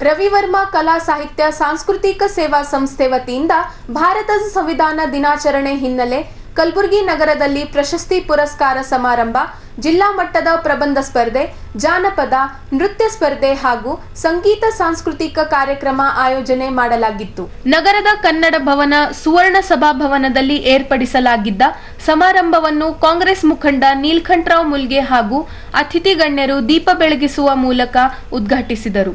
ರವಿವರ್ಮ ಕಲಾ ಸಾಹಿತ್ಯ ಸಾಂಸ್ಕೃತಿಕ ಸೇವಾ ಸಂಸ್ಥೆ ವತಿಯಿಂದ ಭಾರತದ ಸಂವಿಧಾನ ದಿನಾಚರಣೆ ಹಿನ್ನೆಲೆ ಕಲಬುರಗಿ ನಗರದಲ್ಲಿ ಪ್ರಶಸ್ತಿ ಪುರಸ್ಕಾರ ಸಮಾರಂಭ, ಜಿಲ್ಲಾ ಮಟ್ಟದ ಪ್ರಬಂಧ ಸ್ಪರ್ಧೆ, ಜಾನಪದ ನೃತ್ಯ ಸ್ಪರ್ಧೆ ಹಾಗೂ ಸಂಗೀತ ಸಾಂಸ್ಕೃತಿಕ ಕಾರ್ಯಕ್ರಮ ಆಯೋಜನೆ ಮಾಡಲಾಗಿತ್ತು. ನಗರದ ಕನ್ನಡ ಭವನ ಸುವರ್ಣ ಸಭಾಭವನದಲ್ಲಿ ಏರ್ಪಡಿಸಲಾಗಿದ್ದ ಸಮಾರಂಭವನ್ನು ಕಾಂಗ್ರೆಸ್ ಮುಖಂಡ ನೀಲಕಂಠರಾವ್ ಮುಲ್ಗೆ ಹಾಗೂ ಅತಿಥಿ ಗಣ್ಯರು ದೀಪ ಬೆಳಗಿಸುವ ಮೂಲಕ ಉದ್ಘಾಟಿಸಿದರು.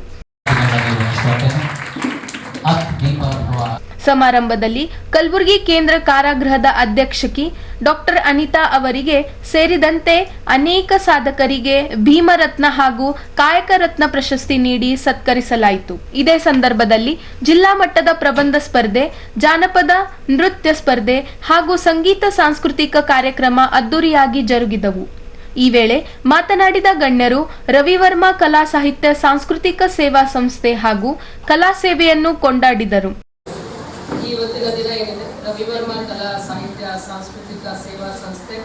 ಸಮಾರಂಭದಲ್ಲಿ ಕಲಬುರಗಿ ಕೇಂದ್ರ ಕಾರಾಗೃಹದ ಅಧ್ಯಕ್ಷಕಿ ಡಾಕ್ಟರ್ ಅನಿತಾ ಅವರಿಗೆ ಸೇರಿದಂತೆ ಅನೇಕ ಸಾಧಕರಿಗೆ ಭೀಮರತ್ನ ಹಾಗೂ ಕಾಯಕ ರತ್ನ ಪ್ರಶಸ್ತಿ ನೀಡಿ ಸತ್ಕರಿಸಲಾಯಿತು. ಇದೇ ಸಂದರ್ಭದಲ್ಲಿ ಜಿಲ್ಲಾ ಮಟ್ಟದ ಪ್ರಬಂಧ ಸ್ಪರ್ಧೆ, ಜಾನಪದ ನೃತ್ಯ ಸ್ಪರ್ಧೆ ಹಾಗೂ ಸಂಗೀತ ಸಾಂಸ್ಕೃತಿಕ ಕಾರ್ಯಕ್ರಮ ಅದ್ದೂರಿಯಾಗಿ ಜರುಗಿದವು. ಈ ವೇಳೆ ಮಾತನಾಡಿದ ಗಣ್ಯರು ರವಿವರ್ಮ ಕಲಾ ಸಾಹಿತ್ಯ ಸಾಂಸ್ಕೃತಿಕ ಸೇವಾ ಸಂಸ್ಥೆ ಹಾಗೂ ಕಲಾ ಸೇವೆಯನ್ನು ಕೊಂಡಾಡಿದರು. ಇವತ್ತಿನ ದಿನ ಏನಿದೆ, ರವಿವರ್ಮ ಕಲಾ ಸಾಹಿತ್ಯ ಸಾಂಸ್ಕೃತಿಕ ಸೇವಾ ಸಂಸ್ಥೆ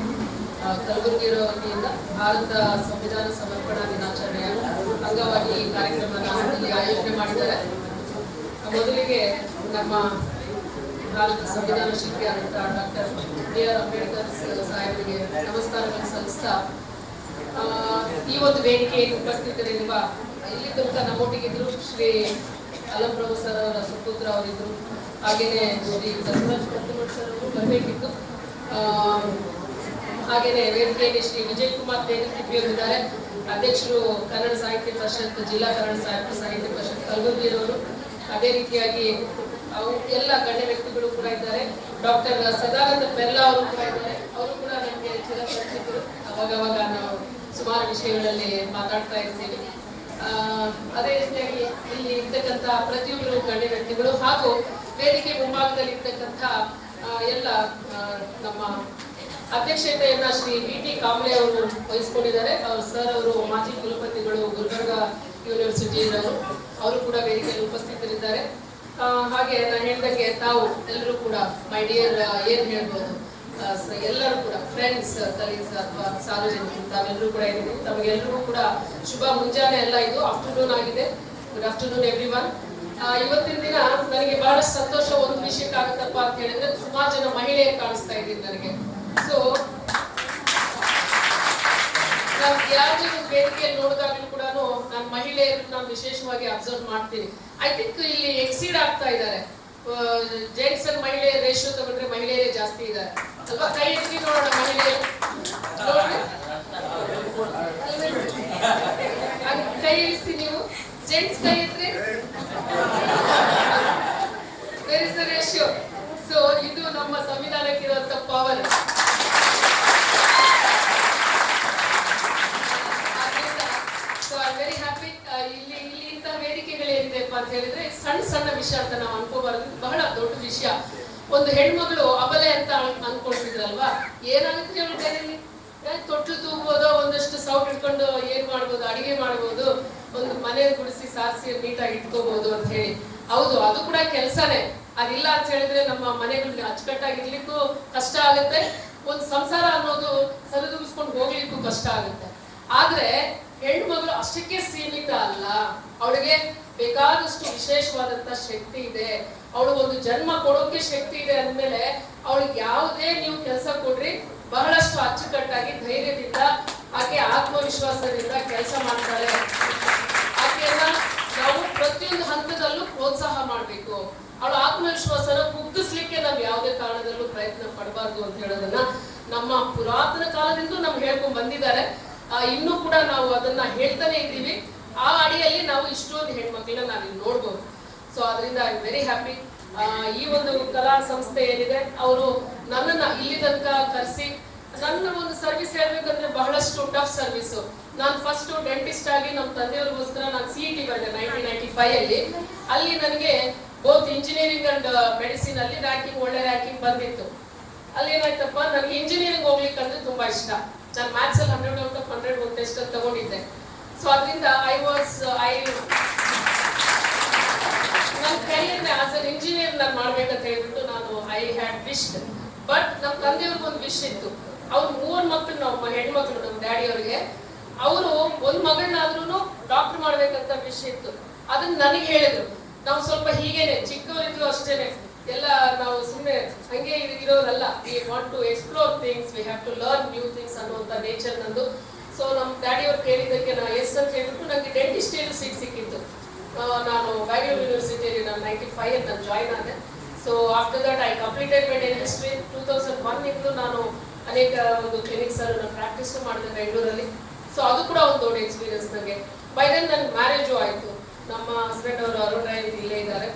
ಕಲಬುರಗಿ ವತಿಯಿಂದ ಭಾರತ ಸಂವಿಧಾನ ಸಮರ್ಪಣಾ ದಿನಾಚರಣೆಯ ಅಂಗವಾಗಿ ಈ ಕಾರ್ಯಕ್ರಮವನ್ನು ಇಲ್ಲಿ ಆಯೋಜನೆ ಮಾಡಿದ್ದಾರೆ. ಮೊದಲಿಗೆ ನಮ್ಮ ಭಾರತ ಸಂವಿಧಾನ ಶಿಲ್ಪಿಯಾದಂಥ ಡಾಕ್ಟರ್ ಬಿ.ಆರ್. ಅಂಬೇಡ್ಕರ್ ಸಾಹೇಬರಿಗೆ ನಮಸ್ಕಾರಗಳನ್ನು ಸಲ್ಲಿಸ್ತಾ, ಈ ಒಂದು ವೇದಿಕೆಯಲ್ಲಿ ಉಪಸ್ಥಿತರಿರುವ ಇಲ್ಲಿ ತನಕ ನಮ್ಮೊಟ್ಟಿಗಿದ್ರು ಶ್ರೀ ಅಲಂ ಪ್ರಭು ಸರ್ ಅವರ ಸುಪುತ್ರ ಅವರಿದ್ರು, ಹಾಗೇನೆ ಶ್ರೀ ಬಸವರಾಜ್ ಕತ್ತಮಠ್ ಸರ್ ಅವರು ಬರಬೇಕಿತ್ತು. ಹಾಗೇನೆ ವೇದಿಕೆಯಲ್ಲಿ ಶ್ರೀ ವಿಜಯ್ ಕುಮಾರ್ ತೇಗತಿಪ್ಪಿಯವರಿದ್ದಾರೆ, ಅಧ್ಯಕ್ಷರು ಕನ್ನಡ ಸಾಹಿತ್ಯ ಪರಿಷತ್, ಜಿಲ್ಲಾ ಕನ್ನಡ ಸಾಹಿತ್ಯ ಪರಿಷತ್ ಕಲಬುರಗಿಯವರು. ಅದೇ ರೀತಿಯಾಗಿ ಎಲ್ಲ ಗಣ್ಯ ವ್ಯಕ್ತಿಗಳು ಕೂಡ ಇದ್ದಾರೆ. ಡಾಕ್ಟರ್ ಸದಾನಂದ ಬೆಲ್ಲ ಅವರು ಕೂಡ ಇದ್ದಾರೆ, ಅವರು ಕೂಡ ನಮಗೆ ಚಿರಪರಿಚಿತರು. ಅವಾಗವಾಗ ನಾವು ಸುಮಾರು ವಿಷಯಗಳಲ್ಲಿ ಮಾತಾಡ್ತಾ ಇರ್ತೀವಿ. ಅದೇ ರೀತಿಯಾಗಿ ಇಲ್ಲಿ ಇರ್ತಕ್ಕಂಥ ಪ್ರತಿಯೊಬ್ಬರು ಗಣ್ಯ ವ್ಯಕ್ತಿಗಳು ಹಾಗೂ ವೇದಿಕೆ ಮುಂಭಾಗದಲ್ಲಿ ಇರ್ತಕ್ಕಂಥ ಎಲ್ಲ ನಮ್ಮ ಅಧ್ಯಕ್ಷತೆಯನ್ನ ಶ್ರೀ ಬಿ.ಟಿ. ಕಾಂಬ್ಳೆ ಅವರು ವಹಿಸಿಕೊಂಡಿದ್ದಾರೆ. ಸರ್ ಅವರು ಮಾಜಿ ಕುಲಪತಿಗಳು, ಗುಲ್ಬರ್ಗ ಯೂನಿವರ್ಸಿಟಿಯವರು, ಅವರು ಕೂಡ ವೇದಿಕೆಯಲ್ಲಿ ಉಪಸ್ಥಿತರಿದ್ದಾರೆ. ಹಾಗೆ ನಾನು ಹೇಳಿದಂಗೆ ತಾವು ಎಲ್ಲರೂ ಕೂಡ ಮೈ ಡಿಯರ್ ಏನ್ ಹೇಳ್ಬೋದು, ಎಲ್ಲರೂ ಕೂಡ ಫ್ರೆಂಡ್ಸ್, ಕಲೀಗ್ಸ್ ಅಥವಾ ಸಾರ್ವಜನಿಕರು ತಾವೆಲ್ಲರೂ ಕೂಡ ಇದ್ದೀವಿ. ತಮಗೆಲ್ಲರಿಗೂ ಕೂಡ ಶುಭ ಮುಂಜಾನೆ ಎಲ್ಲ. ಇದು ಆಫ್ಟರ್ನೂನ್ ಆಗಿದೆ. Good afternoon everyone. ಇವತ್ತಿನ ದಿನ ನನಗೆ ಬಹಳಷ್ಟು ಸಂತೋಷ ಒಂದು ವಿಷಯಕ್ಕಾಗುತ್ತಪ್ಪ ಅಂತ ಹೇಳಿದ್ರೆ, ಸುಮಾರು ಜನ ಮಹಿಳೆಯರು ಕಾಣಿಸ್ತಾ ಇದ್ದೀನಿ ನನಗೆ. ಸೊ ನಾನು ಯಾವುದೇ ಒಂದು ವೇದಿಕೆಯಲ್ಲಿ ನೋಡಿದಾಗಲೂ ಕೂಡ ನಾನು ಮಹಿಳೆಯರು ನಾನು ವಿಶೇಷವಾಗಿ ಅಬ್ಸರ್ವ್ ಮಾಡ್ತೀನಿ. ಐ ಥಿಂಕ್ ಇಲ್ಲಿ ಎಕ್ಸೀಡ್ ಆಗ್ತಾ ಇದ್ದಾರೆ. ಜೆಂಟ್ಸ್ ಅಂಡ್ ಮಹಿಳೆಯರ ರೇಷಿಯೋ ತಗೊಂಡ್ರೆ ಮಹಿಳೆಯರೇ ಜಾಸ್ತಿ ಇದ್ದಾರೆ ಅಲ್ವಾ? ಕೈ ಎತ್ತಿ ನೋಡೋಣ ಮಹಿಳೆಯರು, ಕೈ ಇಳಿಸಿ ನೀವು. ಜೆಂಟ್ಸ್ ಕೈ ಎತ್ತಿ. Where is the ratio? So ಇದು ನಮ್ಮ ಸಂವಿಧಾನಕ್ಕಿರುವಂತ power. So I very happy. ಇಲ್ಲಿ ಇಂತಹ ವೇದಿಕೆಗಳೇನಿದೆಪ್ಪ ಅಂತ ಹೇಳಿದ್ರೆ ಸಣ್ಣ ಸಣ್ಣ ವಿಷಯ ಅಂತ ನಾವು ಅನ್ಕೋಬಾರ್ದು, ಬಹಳ ದೊಡ್ಡ ವಿಷಯ. ಒಂದು ಹೆಣ್ಮಗಳು ಅಬಲೆ ಅಂತ ಅನ್ಕೊಳ್ತಿದ್ರಲ್ವಾ? ಏನಾಗುತ್ತೆ ಅವಳ ಕೈಯಲ್ಲಿ? ತೊಟ್ಲು ತೂಗ್ಬೋದು, ಒಂದಷ್ಟು ಸೌಟ್ ಇಟ್ಕೊಂಡು ಏನ್ ಮಾಡ್ಬೋದು, ಅಡಿಗೆ ಮಾಡ್ಬೋದು, ಒಂದು ಮನೆ ಗುಡಿಸಿ ಸಾರಿಸಿ ನೀಟಾಗಿ ಇಟ್ಕೋಬಹುದು ಅಂತ ಹೇಳಿ. ಹೌದು, ಅದು ಕೂಡ ಕೆಲಸನೇ. ಅದಿಲ್ಲ ಅಂತ ಹೇಳಿದ್ರೆ ನಮ್ಮ ಮನೆಗಳು ಅಚ್ಚುಕಟ್ಟಾಗಿರ್ಲಿಕ್ಕೂ ಕಷ್ಟ ಆಗುತ್ತೆ, ಒಂದು ಸಂಸಾರ ಅನ್ನೋದು ಸರಿದೂಗಿಸ್ಕೊಂಡು ಹೋಗ್ಲಿಕ್ಕೂ ಕಷ್ಟ ಆಗುತ್ತೆ. ಆದ್ರೆ ಹೆಣ್ಮಗಳು ಅಷ್ಟಕ್ಕೆ ಸೀಮಿತ ಅಲ್ಲ, ಅವಳಿಗೆ ಬೇಕಾದಷ್ಟು ವಿಶೇಷವಾದಂತ ಶಕ್ತಿ ಇದೆ. ಅವಳಿಗೆ ಒಂದು ಜನ್ಮ ಕೊಡೋಕೆ ಶಕ್ತಿ ಇದೆ ಅಂದ್ಮೇಲೆ ಅವಳಿಗೆ ಯಾವುದೇ ನೀವು ಕೆಲಸ ಕೊಡ್ರಿ ಬಹಳಷ್ಟು ಅಚ್ಚುಕಟ್ಟಾಗಿ ಧೈರ್ಯದಿಂದ, ಆಕೆ ಆತ್ಮವಿಶ್ವಾಸದಿಂದ ಕೆಲಸ ಮಾಡ್ತಾಳೆ. ಆಕೆಯನ್ನ ನಾವು ಪ್ರತಿಯೊಂದು ಹಂತದಲ್ಲೂ ಪ್ರೋತ್ಸಾಹ ಮಾಡ್ಬೇಕು. ಅವಳ ಆತ್ಮವಿಶ್ವಾಸನ ಕುಗ್ಗಿಸ್ಲಿಕ್ಕೆ ನಾವು ಯಾವುದೇ ಕಾರಣದಲ್ಲೂ ಪ್ರಯತ್ನ ಪಡಬಾರ್ದು ಅಂತ ಹೇಳೋದನ್ನ ನಮ್ಮ ಪುರಾತನ ಕಾಲದಿಂದ ನಮ್ಗೆ ಹೇಳ್ಕೊಂಡ್ ಬಂದಿದ್ದಾರೆ. ಇನ್ನೂ ಕೂಡ ನಾವು ಅದನ್ನ ಹೇಳ್ತಾನೆ ಇದ್ದೀವಿ. ಆ ಅಡಿಯಲ್ಲಿ ನಾವು ಇಷ್ಟೊಂದು ಹೆಣ್ಮಕ್ಳನ್ನ ನಾವಿಲ್ಲಿ ನೋಡ್ಬೋದು. ಸೊ ಅದರಿಂದ ಐ ವೆರಿ ಹ್ಯಾಪಿ. ಈ ಒಂದು ಕಲಾ ಸಂಸ್ಥೆ ಏನಿದೆ, ಅವರು ನನ್ನನ್ನ ಇಲ್ಲಿ ತನಕ ಕರೆಸಿ ನನ್ನ ಒಂದು ಸರ್ವಿಸ್ ಹೇಳ್ಬೇಕಂದ್ರೆ ಬಹಳಷ್ಟು ಟಫ್ ಸರ್ವಿಸ್. ನಾನು ಫಸ್ಟ್ ಡೆಂಟಿಸ್ಟ್ ಆಗಿ ನಮ್ಮ ತಂದೆಯವ್ರಿಗೋಸ್ಕರ ನಾನು CET ಬರೆದೆ 1995 ಅಲ್ಲಿ ನನಗೆ ಬೋತ್ ಇಂಜಿನಿಯರಿಂಗ್ ಅಂಡ್ ಮೆಡಿಸಿನ್ ಅಲ್ಲಿ ರ್ಯಾಂಕಿಂಗ್, ಒಳ್ಳೆ ರ್ಯಾಂಕಿಂಗ್ ಬಂದಿತ್ತು. ಅಲ್ಲಿ ಏನಾಯ್ತಪ್ಪ, ನನಗೆ ಇಂಜಿನಿಯರಿಂಗ್ ಹೋಗ್ಲಿಕ್ಕೆ ಅಂದ್ರೆ ತುಂಬಾ ಇಷ್ಟ. ನಾನು ಮ್ಯಾಥ್ಸ್ ಅಲ್ಲಿ 100 ಔಟ್ ಆಫ್ 100 ಒಂದು ಟೆಸ್ಟ್ ಅಲ್ಲಿ ತಗೊಂಡಿದ್ದೆ. ಸೊ ಅದರಿಂದ ನನ್ನ ಕರಿಯರ್ನ ಆಸ್ ಅನ್ ಇಂಜಿನಿಯರ್ ನಾನು ಮಾಡ್ಬೇಕಂತ ಹೇಳ್ಬಿಟ್ಟು ನಾನು ಐ ಹ್ಯಾಡ್ ವಿಶ್ಡ್. ಬಟ್ ನಮ್ಮ ತಂದೆಯವ್ರಿಗೆ ಒಂದು ವಿಶ್ ಇತ್ತು. ಅವ್ರು 3 ಮಕ್ಕಳು, ನಾವು ಹೆಣ್ಮಕ್ಳು ನಮ್ಮ ಡ್ಯಾಡಿ ಅವ್ರಿಗೆ. ಅವರು ಒಂದು ಮಗಳನ್ನಾದ್ರೂ ಡಾಕ್ಟರ್ ಮಾಡ್ಬೇಕಂತ ವಿಶ್ ಇತ್ತು. ಅದನ್ನ ನನಗೆ ಹೇಳಿದ್ರು. ನಾವು ಸ್ವಲ್ಪ ಹೀಗೇನೆ ಚಿಕ್ಕವರಿದ್ರು ಅಷ್ಟೇನೆ, ಎಲ್ಲ ನಾವು ಸುಮ್ಮನೆ ಹಂಗೆ ಇರೋರಲ್ಲ. We want to explore things, we have to learn new things ಅನ್ನುವಂಥ ನೇಚರ್ ನಂದು. ಸೊ ನಮ್ಮ ಡ್ಯಾಡಿ ಅವ್ರು ಕೇಳಿದ್ದಕ್ಕೆ ನಾನು ಎಸ್ ಅಂತ ಹೇಳ್ಬಿಟ್ಟು ನನಗೆ ಡೆಂಟಿಸ್ಟೇನು ಸೀಟ್ ಸಿಕ್ಕಿತ್ತು. ನಾನು ಬ್ಯಾಂಗ್ಳೂರ್ ಯೂನಿವರ್ಸಿಟಿಯಲ್ಲಿ ನಾನು 95 ನಾನು ಜಾಯ್ನ್ ಆದೆ. So after that I completed my dentistry. 2001 ಇಂದ ನಾನು ಅನೇಕ ಒಂದು ಕ್ಲಿನಿಕ್ಸ್ ಅಲ್ಲಿ ನಾನು ಪ್ರಾಕ್ಟೀಸ್ ಮಾಡಿದೆ ಬೆಂಗಳೂರಲ್ಲಿ. ಸೊ ಅದು ಕೂಡ ಒಂದು ದೊಡ್ಡ ಎಕ್ಸ್ಪೀರಿಯನ್ಸ್ ನನಗೆ. ಬೈ ದೆನ್ ನನ್ನ ಮ್ಯಾರೇಜು ಆಯಿತು. ನಮ್ಮ ಹಸ್ಬೆಂಡ್ ಅವರು ಅರುಣ್ ರಾಯ್ ಇಲ್ಲೇ ಇದ್ದಾರೆ.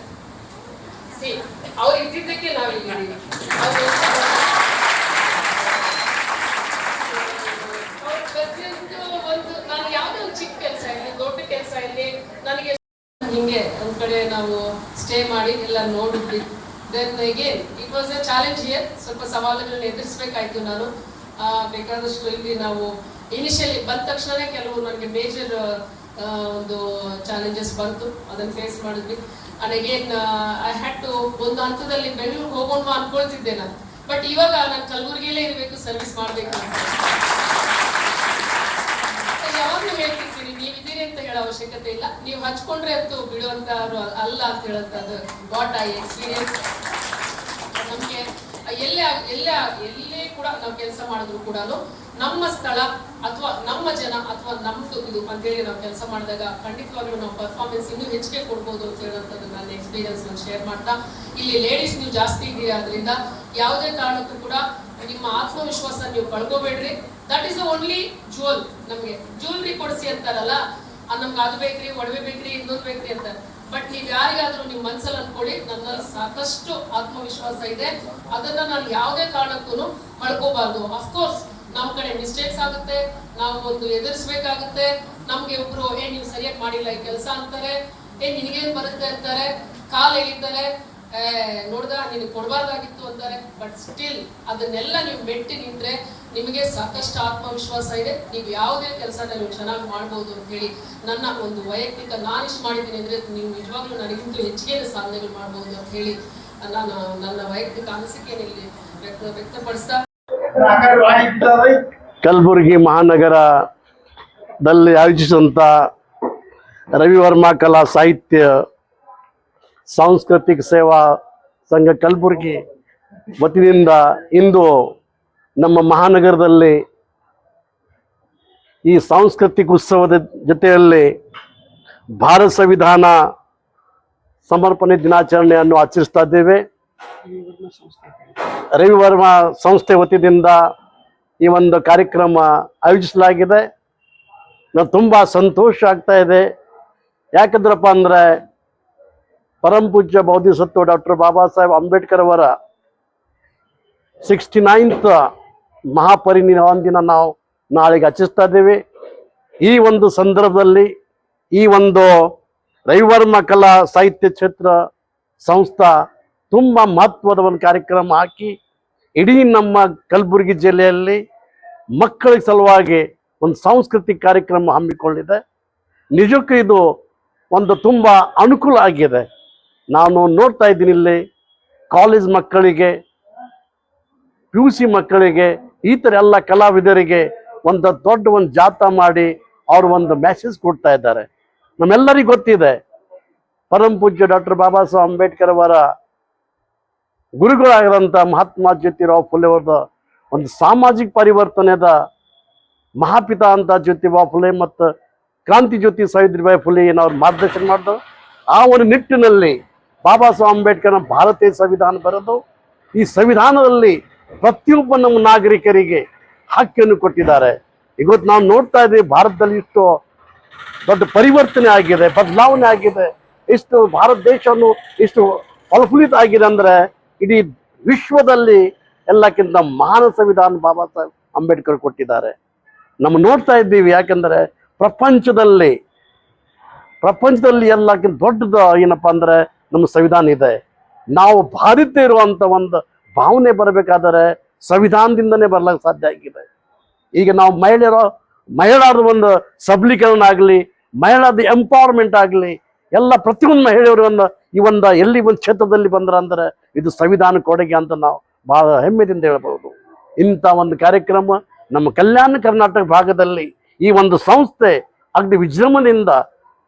ಸಿ ಅವ್ರು ಇದ್ದಿದ್ದಕ್ಕೆ ನಾವು ಇಲ್ಲಿದ್ದೀವಿ. ಒಂದು ನಾನು ಯಾವುದೇ ಒಂದು ಚಿಕ್ಕ ಕೆಲಸ ಇರಲಿ ದೊಡ್ಡ ಕೆಲಸ ಇರಲಿ ನನಗೆ ಹಿಂಗೆ ಒಂದ್ ಕಡೆ ನಾವು ಸ್ಟೇ ಮಾಡಿ ಎಲ್ಲ ನೋಡಿದ್ವಿ. Then again it was a challenge here. ಸ್ವಲ್ಪ ಸವಾಲುಗಳನ್ನ ಎದುರಿಸಬೇಕಾಯ್ತು ನಾನು. ಬೇಕಾದಷ್ಟು ಇಲ್ಲಿ ನಾವು ಇನಿಷಿಯಲಿ ಬಂದ ತಕ್ಷಣನೇ ಕೆಲವು ನನಗೆ ಮೇಜರ್ ಒಂದು ಚಾಲೆಂಜಸ್ ಬಂತು, ಅದನ್ನು ಫೇಸ್ ಮಾಡಿದ್ವಿ. And again I had to ಒಂದು ಹಂತದಲ್ಲಿ ಬೆಂಗಳೂರಿಗೆ ಹೋಗೋಣ ಅನ್ಕೊಳ್ತಿದ್ದೆ ನಾನು. ಬಟ್ ಇವಾಗ ನಾನು ಕಲಬುರಗಿಯಲ್ಲೇ ಇರಬೇಕು, ಸರ್ವಿಸ್ ಮಾಡಬೇಕು ಅಂತ ಯಾವಾಗಲೂ ಹೇಳ್ತಿರ್ತೀನಿ. ನೀವಿದ್ದೀರಿ ಅಂತ ಹೇಳೋ ಅವಶ್ಯಕತೆ ಇಲ್ಲ, ನೀವು ಹಚ್ಕೊಂಡ್ರೆ ಅಂತೂ ಬಿಡುವಂತವ್ರು ಅಲ್ಲ ಅಂತ ಹೇಳುವಂಥದ್ದು ವಾಟ್ ಐ ಎಕ್ಸ್ಪೀರಿಯನ್ಸ್. ನಮಗೆ ಎಲ್ಲೇ ಕೂಡ ನಾವು ಕೆಲಸ ಮಾಡಿದ್ರು ಕೂಡ ನಮ್ಮ ಸ್ಥಳ ಅಥವಾ ನಮ್ಮ ಜನ ಅಥವಾ ನಮ್ದು ಇದು ಅಂತೇಳಿ ನಾವು ಕೆಲಸ ಮಾಡಿದಾಗ ಖಂಡಿತವಾಗ್ಲೂ ನಾವು ಪರ್ಫಾರ್ಮೆನ್ಸ್ ಇನ್ನೂ ಹೆಚ್ಚಿಗೆ ಕೊಡ್ಬೋದು ಅಂತ ಹೇಳುವಂಥದ್ದು ನನ್ನ ಎಕ್ಸ್ಪೀರಿಯನ್ಸ್ ನಾನು ಶೇರ್ ಮಾಡ್ತಾ. ಇಲ್ಲಿ ಲೇಡೀಸ್ ನೀವು ಜಾಸ್ತಿ ಇದ್ದೀರಾ, ಅದರಿಂದ ಯಾವುದೇ ಕಾರಣಕ್ಕೂ ಕೂಡ ನಿಮ್ಮ ಆತ್ಮವಿಶ್ವಾಸ ನೀವು ಕಳ್ಕೋಬೇಡ್ರಿ. That is only jewel. ನಮಗೆ ಜ್ಯುವೆಲ್ರಿ ಕೊಡಿಸಿ ಅಂತಾರಲ್ಲ, ನಮ್ಗೆ ಅದು ಬೇಕ್ರಿ, ಒಡವೆ ಬೇಕ್ರಿ, ಇನ್ನೊಂದು ಬೇಕ್ರಿ ಅಂತಾರೆ. ಬಟ್ ನೀವು ಯಾರಿಗಾದ್ರೂ ನಿಮ್ಮ ಮನಸ್ಸಲ್ಲಿ ಅನ್ಕೊಳ್ಳಿ, ನನ್ನಲ್ಲಿ ಸಾಕಷ್ಟು ಆತ್ಮವಿಶ್ವಾಸ ಇದೆ, ಅದನ್ನ ನಾನು ಯಾವುದೇ ಕಾರಣಕ್ಕೂ ಕಳ್ಕೋಬಾರ್ದು. ಅಫ್ಕೋರ್ಸ್ ನಮ್ಮ ಕಡೆ ಮಿಸ್ಟೇಕ್ಸ್ ಆಗುತ್ತೆ, ನಾವು ಒಂದು ಎದುರಿಸ್ಬೇಕಾಗುತ್ತೆ. ನಮ್ಗೆ ಒಬ್ರು ನೀವು ಸರಿಯಾಗಿ ಮಾಡಿಲ್ಲ ಈ ಕೆಲಸ ಅಂತಾರೆ, ನಿನಗೇನ್ ಬರುತ್ತೆ ಅಂತಾರೆ, ಕಾಲ್ ಎಳಿತಾರೆ, ನೋಡ್ದ ನಿನಗೆ ಕೊಡಬಾರ್ದಾಗಿತ್ತು ಅಂತಾರೆ. ಬಟ್ ಸ್ಟಿಲ್ ಅದನ್ನೆಲ್ಲ ನೀವು ಮೆಟ್ಟಿ ನಿಂತ್ರೆ ನಿಮಗೆ ಸಾಕಷ್ಟು ಆತ್ಮವಿಶ್ವಾಸ ಇದೆ, ನೀವು ಯಾವುದೇ ಕೆಲಸನ ನೀವು ಚೆನ್ನಾಗಿ ಮಾಡ್ಬೋದು ಅಂತ ಹೇಳಿ ನನ್ನ ಒಂದು ವೈಯಕ್ತಿಕ ನಾನಿಷ್ಟು ಮಾಡಿದ್ದೀನಿ ಅಂದ್ರೆ ನೀವು ನಿಜವಾಗ್ಲೂ ನನಗಿಂತ ಹೆಚ್ಚಿಗೆ ಸಾಧನೆಗಳು ಮಾಡ್ಬೋದು ಅಂತ ಹೇಳಿ ನಾನು ನನ್ನ ವೈಯಕ್ತಿಕ ಅನಿಸಿಕೆಯಲ್ಲಿ ವ್ಯಕ್ತಪಡಿಸ್ತಾ ಕಲಬುರಗಿ ಮಹಾನಗರದಲ್ಲಿ ಆಯೋಜಿಸಿದಂಥ ರವಿವರ್ಮ ಕಲಾ ಸಾಹಿತ್ಯ ಸಾಂಸ್ಕೃತಿಕ ಸೇವಾ ಸಂಘ ಕಲಬುರಗಿ ವತಿಯಿಂದ ಇಂದು ನಮ್ಮ ಮಹಾನಗರದಲ್ಲಿ ಈ ಸಾಂಸ್ಕೃತಿಕ ಉತ್ಸವದ ಜೊತೆಯಲ್ಲಿ ಭಾರತ ಸಂವಿಧಾನ ಸಮರ್ಪಣೆ ದಿನಾಚರಣೆಯನ್ನು ಆಚರಿಸ್ತಾ ಇದ್ದೇವೆ. ರವಿವರ್ಮ ಸಂಸ್ಥೆ ವತಿಯಿಂದ ಈ ಒಂದು ಕಾರ್ಯಕ್ರಮ ಆಯೋಜಿಸಲಾಗಿದೆ. ನಾನು ತುಂಬ ಸಂತೋಷ ಆಗ್ತಾ ಇದೆ. ಯಾಕಂದ್ರಪ್ಪ ಅಂದರೆ ಪರಮ ಪೂಜ್ಯ ಬೌದ್ಧಿಸತ್ವ ಡಾಕ್ಟರ್ ಬಾಬಾ ಸಾಹೇಬ್ ಅಂಬೇಡ್ಕರ್ ಅವರ 69th ಮಹಾಪರಿನಿರ್ವಾಣ ದಿನ ನಾವು ನಾಳೆಗೆ ಆಚರಿಸ್ತಾ ಇದ್ದೇವೆ. ಈ ಒಂದು ಸಂದರ್ಭದಲ್ಲಿ ಈ ಒಂದು ರವಿವರ್ಮ ಕಲಾ ಸಾಹಿತ್ಯ ಕ್ಷೇತ್ರ ಸಂಸ್ಥಾ ತುಂಬ ಮಹತ್ವದ ಒಂದು ಕಾರ್ಯಕ್ರಮ ಹಾಕಿ ಇಡೀ ನಮ್ಮ ಕಲಬುರಗಿ ಜಿಲ್ಲೆಯಲ್ಲಿ ಮಕ್ಕಳ ಸಲುವಾಗಿ ಒಂದು ಸಾಂಸ್ಕೃತಿಕ ಕಾರ್ಯಕ್ರಮ ಹಮ್ಮಿಕೊಂಡಿದೆ. ನಿಜಕ್ಕೂ ಇದು ಒಂದು ತುಂಬ ಅನುಕೂಲ ಆಗಿದೆ. ನಾನು ನೋಡ್ತಾ ಇದ್ದೀನಿ ಇಲ್ಲಿ ಕಾಲೇಜ್ ಮಕ್ಕಳಿಗೆ, PUC ಮಕ್ಕಳಿಗೆ, ಈ ಥರ ಎಲ್ಲ ಕಲಾವಿದರಿಗೆ ಒಂದು ದೊಡ್ಡ ಒಂದು ಜಾಥಾ ಮಾಡಿ ಅವರು ಒಂದು ಮೆಸೇಜ್ ಕೊಡ್ತಾ ಇದ್ದಾರೆ. ನಮ್ಮೆಲ್ಲರಿಗೂ ಗೊತ್ತಿದೆ ಪರಮ ಪೂಜ್ಯ ಡಾಕ್ಟರ್ ಬಾಬಾ ಸಾಹೇಬ್ ಅಂಬೇಡ್ಕರ್ ಅವರ ಗುರುಗಳಾಗಿರೋಂಥ ಮಹಾತ್ಮ ಜ್ಯೋತಿರಾವ್ ಫುಲೆ ಅವರದ ಒಂದು ಸಾಮಾಜಿಕ ಪರಿವರ್ತನೆದ ಮಹಾಪಿತ ಅಂತ ಜ್ಯೋತಿಬಾ ಫುಲೆ ಮತ್ತು ಕ್ರಾಂತಿ ಜ್ಯೋತಿ ಸಾವಿತ್ರಿಬಾಯಿ ಫುಲೆ ಏನವ್ರು ಮಾರ್ಗದರ್ಶನ ಮಾಡಿದ್ರು. ಆ ಒಂದು ನಿಟ್ಟಿನಲ್ಲಿ ಬಾಬಾ ಸಾಹೇಬ್ ಅಂಬೇಡ್ಕರ್ ಭಾರತೀಯ ಸಂವಿಧಾನ ಬರೆದು ಈ ಸಂವಿಧಾನದಲ್ಲಿ ಪ್ರತಿಯೊಬ್ಬ ನಮ್ಮ ನಾಗರಿಕರಿಗೆ ಹಕ್ಕನ್ನು ಕೊಟ್ಟಿದ್ದಾರೆ. ಇವತ್ತು ನಾವು ನೋಡ್ತಾ ಇದ್ದೀವಿ ಭಾರತದಲ್ಲಿ ಇಷ್ಟು ದೊಡ್ಡ ಪರಿವರ್ತನೆ ಆಗಿದೆ, ಬದಲಾವಣೆ ಆಗಿದೆ, ಇಷ್ಟು ಭಾರತ ದೇಶವನ್ನು ಇಷ್ಟು ಫಲಫುಲಿತ ಆಗಿದೆ ಅಂದರೆ ಇಡೀ ವಿಶ್ವದಲ್ಲಿ ಎಲ್ಲಕ್ಕಿಂತ ಮಹಾನ್ ಸಂವಿಧಾನ ಬಾಬಾ ಸಾಹೇಬ್ ಅಂಬೇಡ್ಕರ್ ಕೊಟ್ಟಿದ್ದಾರೆ. ನಮ್ಮ ನೋಡ್ತಾ ಇದ್ದೀವಿ. ಯಾಕಂದರೆ ಪ್ರಪಂಚದಲ್ಲಿ ಎಲ್ಲಕ್ಕಿಂತ ದೊಡ್ಡದು ಏನಪ್ಪ ಅಂದರೆ ನಮ್ಮ ಸಂವಿಧಾನ ಇದೆ. ನಾವು ಭಾರತೀಯ ಇರುವಂಥ ಒಂದು ಭಾವನೆ ಬರಬೇಕಾದರೆ ಸಂವಿಧಾನದಿಂದನೇ ಬರ್ಲಿಕ್ಕೆ ಸಾಧ್ಯ ಆಗಿದೆ. ಈಗ ನಾವು ಮಹಿಳೆಯರ ಒಂದು ಸಬಲೀಕರಣ ಆಗಲಿ, ಮಹಿಳಾದ ಎಂಪವರ್ಮೆಂಟ್ ಆಗಲಿ, ಎಲ್ಲ ಪ್ರತಿಯೊಂದು ಮಹಿಳೆಯರು ಈ ಒಂದು ಎಲ್ಲಿ ಒಂದು ಕ್ಷೇತ್ರದಲ್ಲಿ ಬಂದ್ರ ಅಂದರೆ ಇದು ಸಂವಿಧಾನ ಕೊಡುಗೆ ಅಂತ ನಾವು ಬಹಳ ಹೆಮ್ಮೆಯಿಂದ ಹೇಳ್ಬೋದು. ಇಂಥ ಒಂದು ಕಾರ್ಯಕ್ರಮ ನಮ್ಮ ಕಲ್ಯಾಣ ಕರ್ನಾಟಕ ಭಾಗದಲ್ಲಿ ಈ ಒಂದು ಸಂಸ್ಥೆ ಅಗ್ದಿ ವಿಜೃಂಭಣೆಯಿಂದ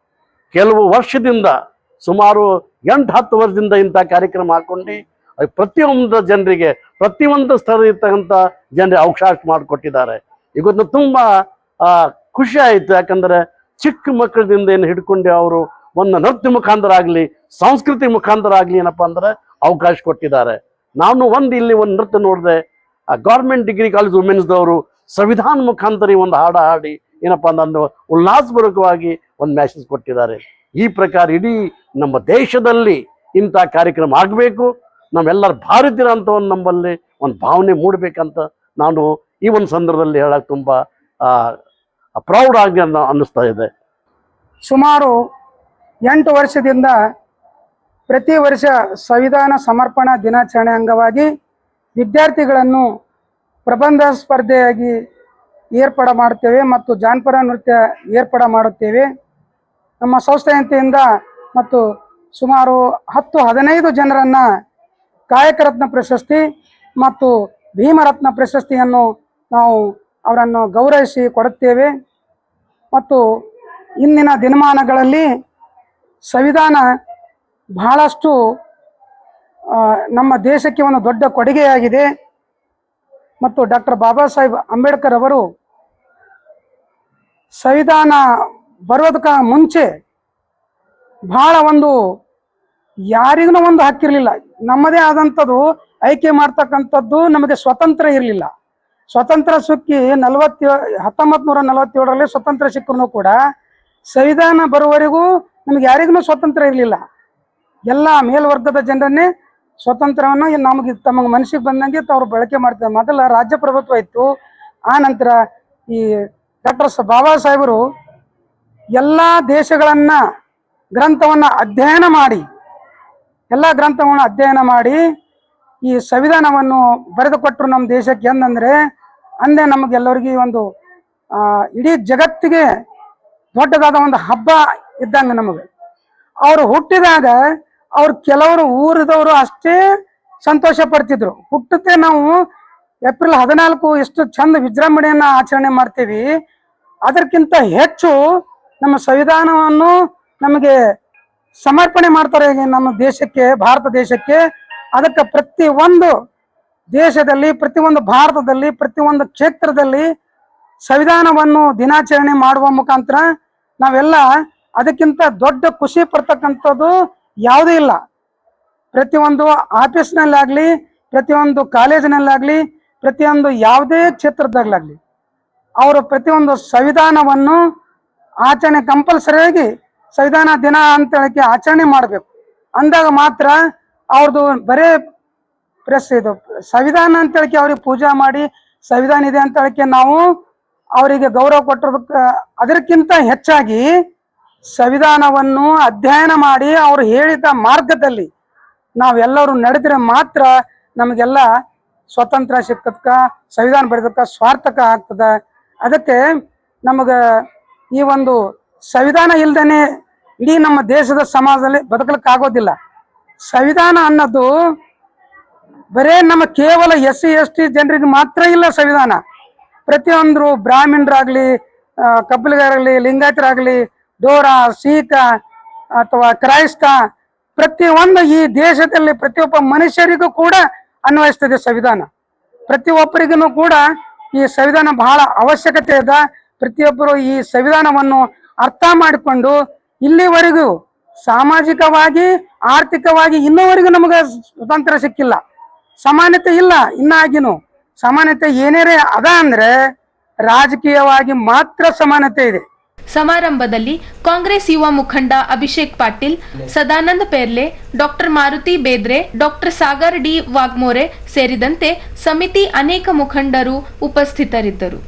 ಕೆಲವು ವರ್ಷದಿಂದ ಸುಮಾರು 8-10 ವರ್ಷದಿಂದ ಇಂಥ ಕಾರ್ಯಕ್ರಮ ಹಾಕೊಂಡು ಪ್ರತಿಯೊಂದು ಜನರಿಗೆ ಪ್ರತಿಯೊಂದು ಸ್ಥಳದ ಇರ್ತಕ್ಕಂಥ ಜನರಿಗೆ ಅವಕಾಶ ಮಾಡಿಕೊಟ್ಟಿದ್ದಾರೆ. ಇವತ್ತು ತುಂಬ ಖುಷಿ ಆಯಿತು. ಯಾಕಂದರೆ ಚಿಕ್ಕ ಮಕ್ಕಳದಿಂದ ಏನು ಹಿಡ್ಕೊಂಡು ಅವರು ಒಂದು ನೃತ್ಯ ಮುಖಾಂತರ ಆಗಲಿ ಸಂಸ್ಕೃತಿ ಮುಖಾಂತರ ಆಗಲಿ ಏನಪ್ಪ ಅಂದರೆ ಅವಕಾಶ ಕೊಟ್ಟಿದ್ದಾರೆ. ನಾನು ಇಲ್ಲಿ ಒಂದು ನೃತ್ಯ ನೋಡಿದೆ. ಗೌರ್ಮೆಂಟ್ ಡಿಗ್ರಿ ಕಾಲೇಜ್ ವುಮೆನ್ಸ್ದವರು ಸಂವಿಧಾನ ಮುಖಾಂತರ ಒಂದು ಹಾಡು ಹಾಡಿ ಏನಪ್ಪ ಅಂದ್ರೆ ಉಲ್ಲಾಸಪೂರ್ವಕವಾಗಿ ಒಂದು ಮೆಸೇಜ್ ಕೊಟ್ಟಿದ್ದಾರೆ. ಈ ಪ್ರಕಾರ ಇಡೀ ನಮ್ಮ ದೇಶದಲ್ಲಿ ಇಂಥ ಕಾರ್ಯಕ್ರಮ ಆಗಬೇಕು, ನಾವೆಲ್ಲರ ಭಾರತೀಯರ ಅಂತ ಒಂದು ನಮ್ಮಲ್ಲಿ ಒಂದು ಭಾವನೆ ಮೂಡಬೇಕಂತ ನಾನು ಈ ಒಂದು ಸಂದರ್ಭದಲ್ಲಿ ಹೇಳಕ್ಕೆ ತುಂಬ ಪ್ರೌಡ್ ಆಗಿ ಅನ್ನಿಸ್ತಾ ಇದೆ. ಸುಮಾರು 8 ವರ್ಷದಿಂದ ಪ್ರತಿ ವರ್ಷ ಸಂವಿಧಾನ ಸಮರ್ಪಣಾ ದಿನಾಚರಣೆ ಅಂಗವಾಗಿ ವಿದ್ಯಾರ್ಥಿಗಳನ್ನು ಪ್ರಬಂಧ ಸ್ಪರ್ಧೆಯಾಗಿ ಏರ್ಪಾಡು ಮಾಡುತ್ತೇವೆ ಮತ್ತು ಜಾನಪದ ನೃತ್ಯ ಏರ್ಪಾಡು ಮಾಡುತ್ತೇವೆ. ನಮ್ಮ ಸಂಸ್ಥೆಯಿಂದ ಮತ್ತು ಸುಮಾರು 10-15 ಜನರನ್ನು ಕಾಯಕರತ್ನ ಪ್ರಶಸ್ತಿ ಮತ್ತು ಭೀಮರತ್ನ ಪ್ರಶಸ್ತಿಯನ್ನು ನಾವು ಅವರನ್ನು ಗೌರವಿಸಿ ಕೊಡುತ್ತೇವೆ. ಮತ್ತು ಇಂದಿನ ದಿನಮಾನಗಳಲ್ಲಿ ಸಂವಿಧಾನ ಬಹಳಷ್ಟು ನಮ್ಮ ದೇಶಕ್ಕೆ ಒಂದು ದೊಡ್ಡ ಕೊಡುಗೆಯಾಗಿದೆ. ಮತ್ತು ಡಾಕ್ಟರ್ ಬಾಬಾ ಸಾಹೇಬ್ ಅಂಬೇಡ್ಕರ್ ಅವರು ಸಂವಿಧಾನ ಬರೋದಕ್ಕೆ ಮುಂಚೆ ಬಹಳ ಒಂದು ಯಾರಿಗೂ ಒಂದು ಹಕ್ಕಿರಲಿಲ್ಲ. ನಮ್ಮದೇ ಆದಂಥದ್ದು ಆಯ್ಕೆ ಮಾಡ್ತಕ್ಕಂಥದ್ದು ನಮಗೆ ಸ್ವತಂತ್ರ ಇರಲಿಲ್ಲ. ಸ್ವತಂತ್ರ ಸಿಕ್ಕಿ 1947ರಲ್ಲಿ ಸ್ವತಂತ್ರ ಸಿಕ್ಕರೂ ಕೂಡ ಸಂವಿಧಾನ ಬರುವವರೆಗೂ ನಮಗೆ ಯಾರಿಗೂ ಸ್ವತಂತ್ರ ಇರಲಿಲ್ಲ. ಎಲ್ಲ ಮೇಲ್ವರ್ಗದ ಜನರನ್ನೇ ಸ್ವತಂತ್ರವನ್ನು ನಮಗೆ ತಮಗೆ ಮನಸ್ಸಿಗೆ ಬಂದಂಗೆ ಅವ್ರು ಬಳಕೆ ಮಾಡ್ತಾರೆ. ಮೊದಲ ರಾಜ್ಯ ಪ್ರಭುತ್ವ ಇತ್ತು. ಆ ನಂತರ ಈ ಡಾಕ್ಟರ್ ಬಾಬಾ ಸಾಹೇಬರು ಎಲ್ಲ ದೇಶಗಳನ್ನು ಗ್ರಂಥವನ್ನು ಅಧ್ಯಯನ ಮಾಡಿ ಈ ಸಂವಿಧಾನವನ್ನು ಬರೆದುಕೊಟ್ಟರು ನಮ್ಮ ದೇಶಕ್ಕೆ. ಎಂದಂದರೆ ಅಂದೇ ನಮಗೆಲ್ಲರಿಗೂ ಒಂದು ಇಡೀ ಜಗತ್ತಿಗೆ ದೊಡ್ಡದಾದ ಒಂದು ಹಬ್ಬ ಇದ್ದಂಗೆ ನಮಗೆ. ಅವರು ಹುಟ್ಟಿದಾಗ ಕೆಲವರು ಊರಿದವರು ಅಷ್ಟೇ ಸಂತೋಷ ಪಡ್ತಿದ್ರು. ಹುಟ್ಟುತ್ತೆ ನಾವು ಏಪ್ರಿಲ್ 14 ಎಷ್ಟು ಚಂದ ವಿಜೃಂಭಣೆಯನ್ನು ಆಚರಣೆ ಮಾಡ್ತೀವಿ. ಅದಕ್ಕಿಂತ ಹೆಚ್ಚು ನಮ್ಮ ಸಂವಿಧಾನವನ್ನು ನಮಗೆ ಸಮರ್ಪಣೆ ಮಾಡ್ತಾರೆ ನಮ್ಮ ದೇಶಕ್ಕೆ, ಭಾರತ ದೇಶಕ್ಕೆ. ಅದಕ್ಕೆ ಪ್ರತಿಯೊಂದು ದೇಶದಲ್ಲಿ, ಪ್ರತಿಯೊಂದು ಭಾರತದಲ್ಲಿ, ಪ್ರತಿಯೊಂದು ಕ್ಷೇತ್ರದಲ್ಲಿ ಸಂವಿಧಾನವನ್ನು ದಿನಾಚರಣೆ ಮಾಡುವ ಮುಖಾಂತರ ನಾವೆಲ್ಲ ಅದಕ್ಕಿಂತ ದೊಡ್ಡ ಖುಷಿ ಪಡ್ತಕ್ಕಂಥದ್ದು ಯಾವುದೂ ಇಲ್ಲ. ಪ್ರತಿಯೊಂದು ಆಫೀಸ್ನಲ್ಲಾಗಲಿ, ಪ್ರತಿಯೊಂದು ಕಾಲೇಜಿನಲ್ಲಾಗಲಿ, ಪ್ರತಿಯೊಂದು ಯಾವುದೇ ಕ್ಷೇತ್ರದಲ್ಲಾಗಲಿ ಅವರು ಪ್ರತಿಯೊಂದು ಸಂವಿಧಾನವನ್ನು ಆಚರಣೆ ಕಂಪಲ್ಸರಿಯಾಗಿ ಸಂವಿಧಾನ ದಿನ ಅಂತೇಳಕ್ಕೆ ಆಚರಣೆ ಮಾಡಬೇಕು. ಅಂದಾಗ ಮಾತ್ರ ಅವ್ರದ್ದು ಬರೇ ಇದು ಸಂವಿಧಾನ ಅಂತೇಳಕ್ಕೆ ಅವ್ರಿಗೆ ಪೂಜೆ ಮಾಡಿ ಸಂವಿಧಾನ ಇದೆ ಅಂತೇಳಕ್ಕೆ ನಾವು ಅವರಿಗೆ ಗೌರವ ಕೊಟ್ಟಿರೋದಕ್ಕೆ, ಅದಕ್ಕಿಂತ ಹೆಚ್ಚಾಗಿ ಸಂವಿಧಾನವನ್ನು ಅಧ್ಯಯನ ಮಾಡಿ ಅವರು ಹೇಳಿದ ಮಾರ್ಗದಲ್ಲಿ ನಾವೆಲ್ಲರೂ ನಡೆದ್ರೆ ಮಾತ್ರ ನಮಗೆಲ್ಲ ಸ್ವತಂತ್ರ ಸಿಕ್ಕದಕ್ಕ, ಸಂವಿಧಾನ ಬರೆದಕ್ಕ ಸ್ವಾರ್ಥಕ ಆಗ್ತದೆ. ಅದಕ್ಕೆ ನಮಗೆ ಈ ಒಂದು ಸಂವಿಧಾನ ಇಲ್ದೇನೆ ಇಡೀ ನಮ್ಮ ದೇಶದ ಸಮಾಜದಲ್ಲಿ ಬದುಕಲಿಕ್ಕೆ ಆಗೋದಿಲ್ಲ. ಸಂವಿಧಾನ ಅನ್ನೋದು ಬರೇ ನಮ್ಮ ಕೇವಲ SC ST ಜನರಿಗೆ ಮಾತ್ರ ಇಲ್ಲ. ಸಂವಿಧಾನ ಪ್ರತಿಯೊಂದು ಬ್ರಾಹ್ಮಣರಾಗಲಿ, ಕಬ್ಬಲಿಗರಾಗಲಿ, ಲಿಂಗಾಯತರಾಗಲಿ, ಡೋರ, ಸೀಖ ಅಥವಾ ಕ್ರೈಸ್ತ, ಪ್ರತಿಯೊಂದು ಈ ದೇಶದಲ್ಲಿ ಪ್ರತಿಯೊಬ್ಬ ಮನುಷ್ಯರಿಗೂ ಕೂಡ ಅನ್ವಯಿಸ್ತದೆ ಸಂವಿಧಾನ. ಪ್ರತಿಯೊಬ್ಬರಿಗೂ ಕೂಡ ಈ ಸಂವಿಧಾನ ಬಹಳ ಅವಶ್ಯಕತೆ ಇದೆ. ಪ್ರತಿಯೊಬ್ಬರು ಈ ಸಂವಿಧಾನವನ್ನು ಅರ್ಥ ಮಾಡಿಕೊಂಡು ಇಲ್ಲಿವರೆಗೂ ಸಾಮಾಜಿಕವಾಗಿ, ಆರ್ಥಿಕವಾಗಿ ಇನ್ನೂವರೆಗೂ ನಮಗೆ ಸ್ವತಂತ್ರ ಸಿಕ್ಕಿಲ್ಲ, ಸಮಾನತೆ ಇಲ್ಲ. ಇನ್ನಾಗಿನೂ ಸಮಾನತೆ ಏನೇರೇ ಅದ ಅಂದ್ರೆ ರಾಜಕೀಯವಾಗಿ ಮಾತ್ರ ಸಮಾನತೆ ಇದೆ. ಸಮಾರಂಭದಲ್ಲಿ ಕಾಂಗ್ರೆಸ್ ಯುವ ಮುಖಂಡ Abhishek Patil, Sadananda ಪೇರ್ಲೆ, doctor Maruti Bedre, doctor Sagar D Waghmore ಸೇರಿದಂತೆ ಸಮಿತಿ ಅನೇಕ ಮುಖಂಡರು ಉಪಸ್ಥಿತರಿದ್ದರು.